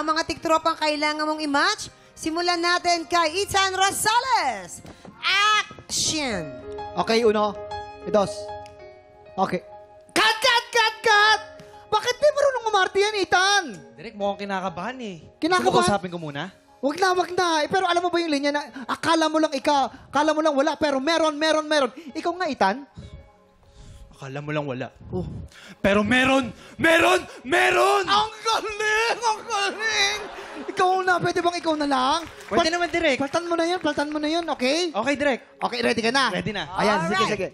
ang mga tiktropang kailangan mong i-match? Simulan natin kay Ethan Rosales. Action! Okay, uno. Dos. Okay. Cut! Bakit di marunong umarte yan, Ethan? Direk, mukhang kinakabahan eh. Kinakabahan? Gusto mo kausapin ko muna? Wag na. Pero alam mo ba yung linya na akala mo lang wala, pero meron. Ikaw nga, Ethan. Akala mo lang wala. Oh. Pero meron! Ang galing! Ikaw na, pwede bang ikaw na lang? Pwede naman, Direk. Paltan mo na yun, okay? Okay, Direk. Okay, ready ka na? Ready na. Ayan, Alright. sige.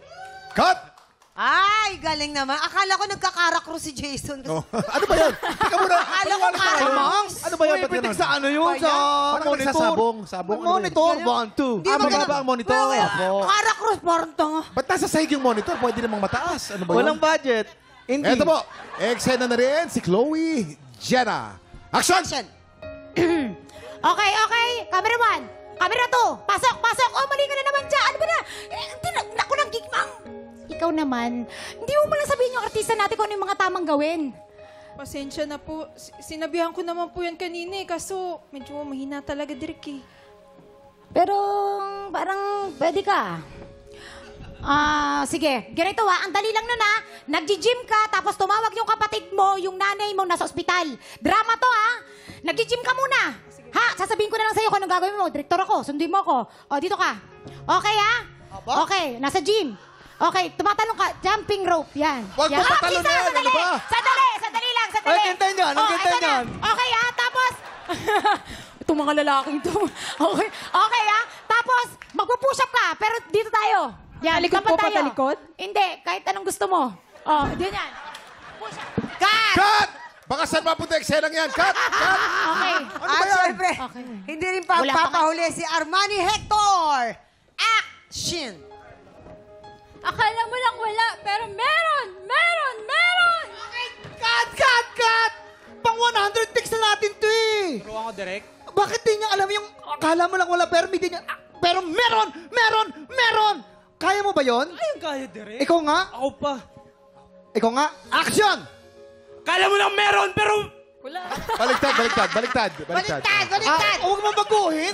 Cut! Ay, galing naman. Akala ko nagkakarakro si Jason. Oh. Ano ba yan? Teka muna. Akala ko Maniwala ka parang- kayo. Mangs, Ano ba yan? may Ba't pitik ganun? sa ano yun? Sa Parang monitor. nagsasabong. Sabong, ano Monitor, yun? 1, 2. Di ba maganda ganun? ang monitor. Opo. Karakro, parang tanga. Ba't nasa sahig yung monitor? Pwede namang mataas. Ano ba Walang yun? budget. Hindi. Eto po. Eksena na rin si Chloe Jenna. Action! Action! Okay. Camera 1. Camera 2. Pasok. Oh, mali ka na naman dyan. Ano ba na? Naku ng gigmang. Ikaw naman, hindi mo pala sabihin yung artista natin kung ano yung mga tamang gawin. Pasensya na po. Sinabihan ko naman po yan kanina eh. Kaso medyo mahina talaga, Direk eh. Pero parang pwede ka. Sige. Ganito ang dali lang nun Nag-gym ka, tapos tumawag yung kapatid mo, yung nanay mo nasa ospital. Drama to Nag-gym ka muna. Sasabihin ko na lang sa'yo kung anong gagawin mo. Direktor ako, sundin mo ako. O, dito ka. Okay Okay, nasa gym. Okay, tumatalong ka. Jumping rope, yan. Wag mo patalon na yan, ano ba? Sandali lang. Ang ganda niyan, ang ganda eto na. niyan. Okay tapos... Itong mga lalaking to. Okay tapos magpo-push up ka, pero dito tayo. Yan, Patalikod tapat po, tayo. patalikod? Hindi, kahit anong gusto mo. Ganyan. Push up. Cut! Baka saan mapunta eksenang yan? Cut! Okay. Siyempre, Okay. hindi rin Wala pa papahuli si Armani Hector. Action! Akala mo lang wala, pero meron! Okay, Cut! Pang 100 takes na natin to eh. Turuan ko, Direk. Bakit di niya alam yung akala mo lang wala, pero hindi niya... pero meron! Kaya mo ba yon? Ayun kaya, Direk. Ikaw nga? Ako pa. Ikaw nga? Action! Kala mo lang meron, pero... Baliktad. Baliktad! Huwag mong baguhin!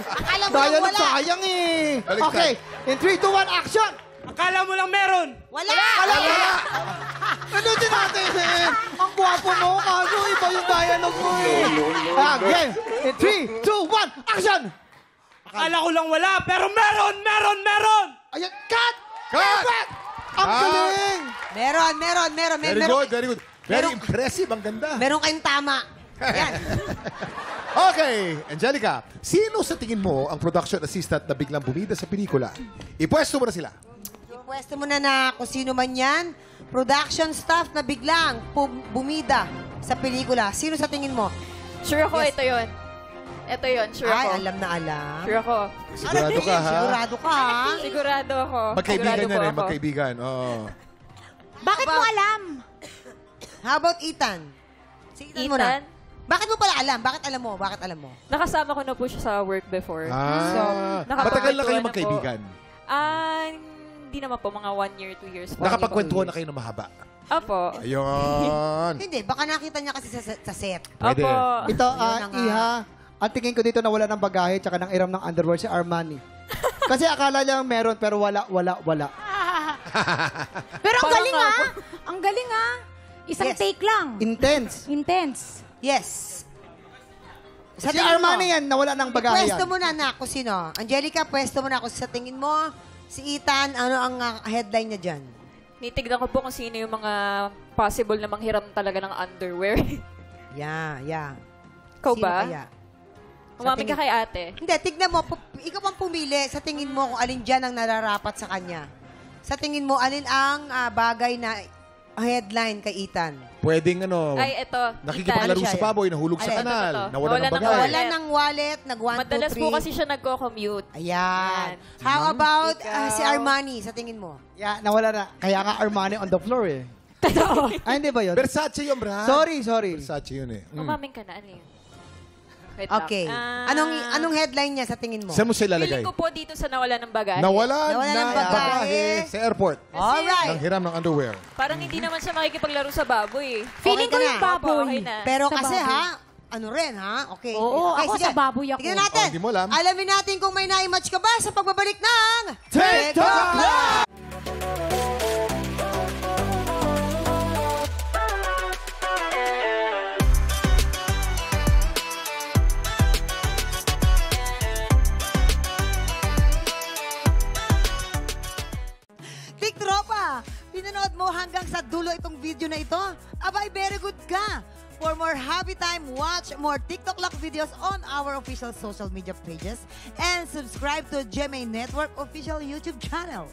Akala mo lang Dahil wala. sayang eh. Baliktad. Okay, in 3, 2, 1, action! Akala mo lang meron. Wala! Ano din natin eh? Ang gwapo mo, kaso iba yung dialogue mo eh. Again, in 3, 2, 1, action! Akala ko lang wala, pero meron. Ayan, cut! Cut! Ang galing! Meron. Very good. Very Meron- impressive. Ang ganda. Meron kayong tama. Yan. Okay, Angelica, sino sa tingin mo ang production assistant na biglang bumida sa pelikula? Ipwesto mo na sila. Pwesto mo na kung sino man yan. Production staff na biglang bumida sa pelikula. Sino sa tingin mo? Sure ako, Yes. ito yun. Ito yun, sure Ay, ako. alam na alam. Sure ako. Sigurado ka, ha? Sigurado ka, ha? Sigurado ako. Magkaibigan Sigurado yan po eh, ako. magkaibigan. Oo. Bakit mo alam? How about Ethan? Si Ethan, muna. Ethan, Bakit mo pala alam? Bakit alam mo? nakasama ko na po siya sa work before. So, Matagal na kayo nakapagkwentuhan magkaibigan. Hindi naman po, mga 1 year, 2 years po. Nakapagkwentuhan na kayo ng mahaba. Apo. Ayun. Hindi, baka nakita niya kasi sa set. Pwede. Apo. Ito, Yun na nga. Iha, ang tingin ko dito na wala ng bagahe tsaka ng iram ng underwear si Armani. Kasi akala niya meron pero wala. Pero ang Parang galing ako. Ang galing Isang Yes. take lang. Intense. Intense. Yes. Si tingin Armani yan, nawala ng bagahe Pwesto yan. mo na kung sino. Angelica, pwesto mo na kung sa tingin mo, si Ethan, ano ang headline niya dyan? Nitignan ko po kung sino yung mga possible na manghiram talaga ng underwear. Yeah. Ikaw Sino ba? kaya? Umami ka tingin- kay ate. Hindi, tignan mo. Ikaw ang pumili. Sa tingin mo kung alin dyan ang nararapat sa kanya. Sa tingin mo, alin ang bagay na headline kay Ethan? Pwedeng Ay, ito. nakikipaglaro Ethan. sa baboy, nahulog sa Alin? kanal, Ito. nawala ng Nawala ng bagay. Wala ng wallet, nag 1, 2, 3. Madalas po kasi siya nagko-commute. Ayan. Yan. How about Ikaw. si Armani, sa tingin mo? Yeah, nawala na. Kaya nga Armani on the floor eh. Ay, hindi ba yun? Versace yun, Brad. Sorry. Versace yun eh. Umaming ka na, ano yun? Wait lang. Okay. Anong headline niya sa tingin mo? Saan mo siya ilalagay? Feeling ko po dito sa nawala ng bagahe. Nawala Nawala na ng bagahe. sa airport. Alright. Nang hiram ng underwear. Parang hindi naman siya makikipaglaro sa baboy. Feeling Okay ko ka yung na. baboy. Okay na. Pero Sa kasi baboy. ano rin ha? Okay. Oo, okay, ako sa baboy ako. Tignan natin. Oh, hindi mo alam. Alamin natin kung may na-match ka ba sa pagbabalik ng TikTok Live! Tiktropa, pinanood mo hanggang sa dulo itong video na ito? Abay, very good ka! For more happy time, watch more TikTok Lock videos on our official social media pages and subscribe to GMA Network official YouTube channel.